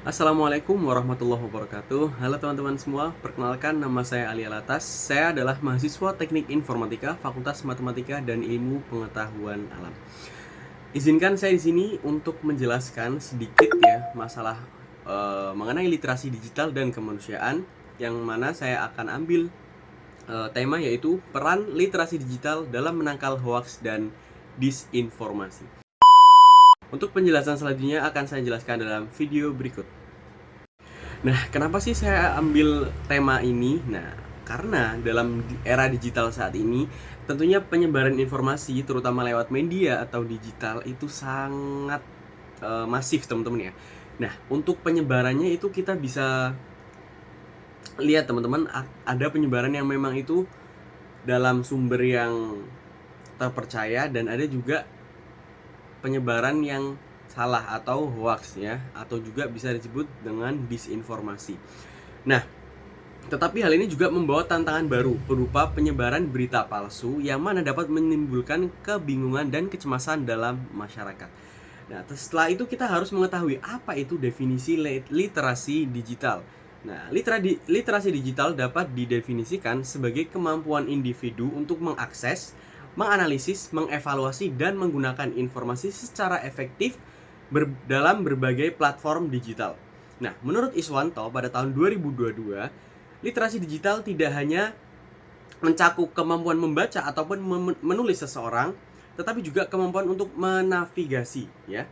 Assalamualaikum warahmatullahi wabarakatuh. Halo teman-teman semua, perkenalkan nama saya Ali Alatas. Saya adalah mahasiswa Teknik Informatika, Fakultas Matematika dan Ilmu Pengetahuan Alam. Izinkan saya di sini untuk menjelaskan sedikit ya masalah mengenai literasi digital dan kemanusiaan, yang mana saya akan ambil tema yaitu peran literasi digital dalam menangkal hoaks dan disinformasi. Untuk penjelasan selanjutnya akan saya jelaskan dalam video berikut. Nah, kenapa sih saya ambil tema ini? Nah, karena dalam era digital saat ini, tentunya penyebaran informasi terutama lewat media atau digital itu sangat masif, teman-teman ya. Nah, untuk penyebarannya itu kita bisa lihat teman-teman, ada penyebaran yang memang itu dalam sumber yang terpercaya dan ada juga penyebaran yang salah atau hoax ya, atau juga bisa disebut dengan disinformasi. Nah, tetapi hal ini juga membawa tantangan baru berupa penyebaran berita palsu yang mana dapat menimbulkan kebingungan dan kecemasan dalam masyarakat. Nah, setelah itu kita harus mengetahui apa itu definisi literasi digital. Nah, literasi digital dapat didefinisikan sebagai kemampuan individu untuk mengakses, menganalisis, mengevaluasi, dan menggunakan informasi secara efektif dalam berbagai platform digital. Nah, menurut Iswanto pada tahun 2022, literasi digital tidak hanya mencakup kemampuan membaca ataupun menulis seseorang, tetapi juga kemampuan untuk menavigasi ya,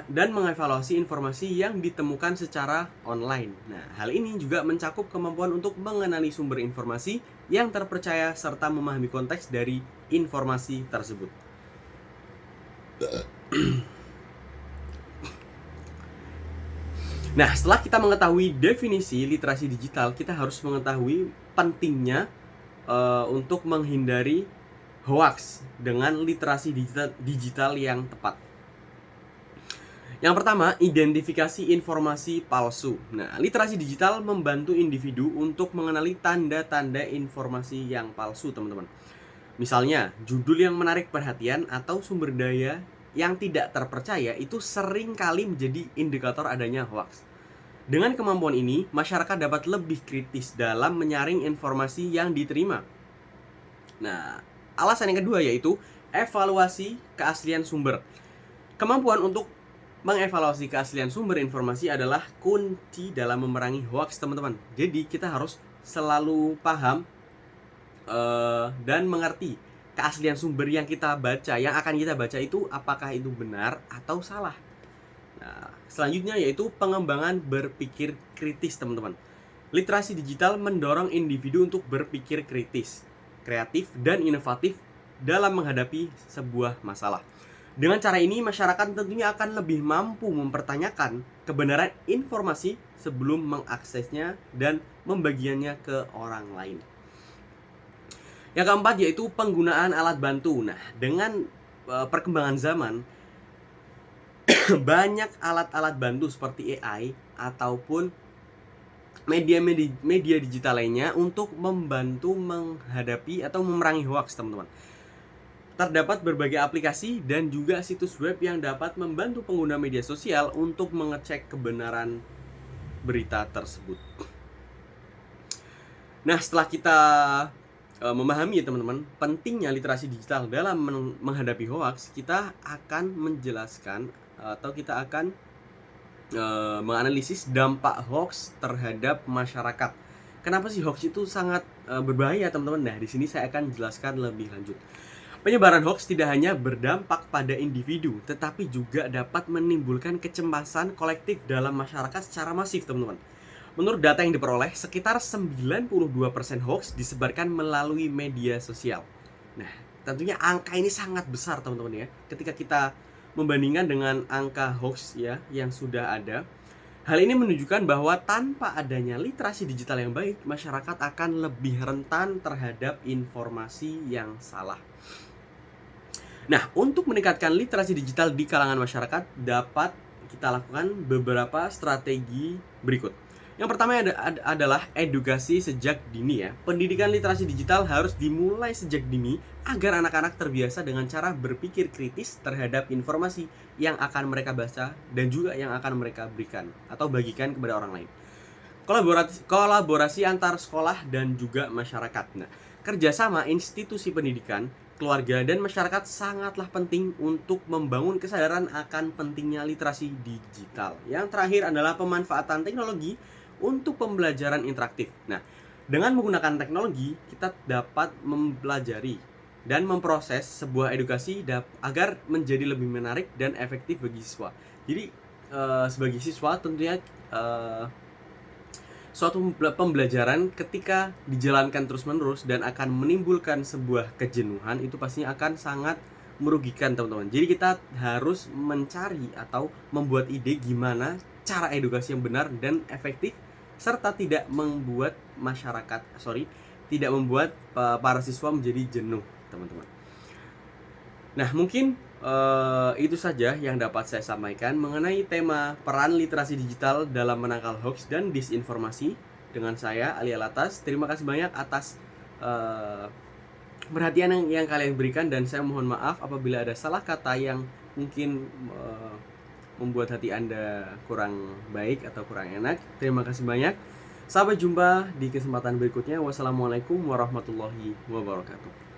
dan mengevaluasi informasi yang ditemukan secara online. Nah, hal ini juga mencakup kemampuan untuk mengenali sumber informasi yang terpercaya serta memahami konteks dari informasi tersebut. Nah, setelah kita mengetahui definisi literasi digital, kita harus mengetahui pentingnya untuk menghindari hoax dengan literasi digital yang tepat. Yang pertama, identifikasi informasi palsu. Nah, literasi digital membantu individu untuk mengenali tanda-tanda informasi yang palsu, teman-teman. Misalnya, judul yang menarik perhatian atau sumber daya yang tidak terpercaya itu sering kali menjadi indikator adanya hoax. Dengan kemampuan ini, masyarakat dapat lebih kritis dalam menyaring informasi yang diterima. Nah, alasan yang kedua yaitu evaluasi keaslian sumber. Kemampuan untuk mengevaluasi keaslian sumber informasi adalah kunci dalam memerangi hoax, teman-teman. Jadi kita harus selalu paham dan mengerti keaslian sumber yang kita baca, yang akan kita baca itu apakah itu benar atau salah. Nah, selanjutnya yaitu pengembangan berpikir kritis, teman-teman. Literasi digital mendorong individu untuk berpikir kritis, kreatif, dan inovatif dalam menghadapi sebuah masalah. Dengan cara ini, masyarakat tentunya akan lebih mampu mempertanyakan kebenaran informasi sebelum mengaksesnya dan membagiannya ke orang lain. Yang keempat yaitu penggunaan alat bantu. Nah, dengan perkembangan zaman, banyak alat-alat bantu seperti AI ataupun media digital lainnya untuk membantu menghadapi atau memerangi hoax, teman-teman. Terdapat berbagai aplikasi dan juga situs web yang dapat membantu pengguna media sosial untuk mengecek kebenaran berita tersebut. Nah, setelah kita memahami ya teman-teman pentingnya literasi digital dalam menghadapi hoax, kita akan menjelaskan atau kita akan menganalisis dampak hoax terhadap masyarakat. Kenapa sih hoax itu sangat berbahaya, teman-teman? Nah, di sini saya akan jelaskan lebih lanjut. Penyebaran hoax tidak hanya berdampak pada individu, tetapi juga dapat menimbulkan kecemasan kolektif dalam masyarakat secara masif, teman-teman. Menurut data yang diperoleh, sekitar 92% hoax disebarkan melalui media sosial. Nah, tentunya angka ini sangat besar, teman-teman ya. Ketika kita membandingkan dengan angka hoax ya yang sudah ada, hal ini menunjukkan bahwa tanpa adanya literasi digital yang baik, masyarakat akan lebih rentan terhadap informasi yang salah. Nah, untuk meningkatkan literasi digital di kalangan masyarakat, dapat kita lakukan beberapa strategi berikut. Yang pertama adalah edukasi sejak dini ya. Pendidikan literasi digital harus dimulai sejak dini agar anak-anak terbiasa dengan cara berpikir kritis terhadap informasi yang akan mereka baca dan juga yang akan mereka berikan atau bagikan kepada orang lain. Kolaborasi antar sekolah dan juga masyarakat. Nah, kerjasama institusi pendidikan, keluarga, dan masyarakat sangatlah penting untuk membangun kesadaran akan pentingnya literasi digital. Yang terakhir adalah pemanfaatan teknologi untuk pembelajaran interaktif. Nah, dengan menggunakan teknologi, kita dapat mempelajari dan memproses sebuah edukasi agar menjadi lebih menarik dan efektif bagi siswa. Jadi, sebagai siswa tentunya suatu pembelajaran ketika dijalankan terus-menerus dan akan menimbulkan sebuah kejenuhan itu pastinya akan sangat merugikan teman-teman. Jadi kita harus mencari atau membuat ide gimana cara edukasi yang benar dan efektif serta tidak membuat tidak membuat para siswa menjadi jenuh, teman-teman. Nah, mungkin itu saja yang dapat saya sampaikan mengenai tema peran literasi digital dalam menangkal hoax dan disinformasi dengan saya, Ali Alatas. Terima kasih banyak atas perhatian yang kalian berikan, dan saya mohon maaf apabila ada salah kata yang mungkin membuat hati Anda kurang baik atau kurang enak. Terima kasih banyak. Sampai jumpa di kesempatan berikutnya. Wassalamualaikum warahmatullahi wabarakatuh.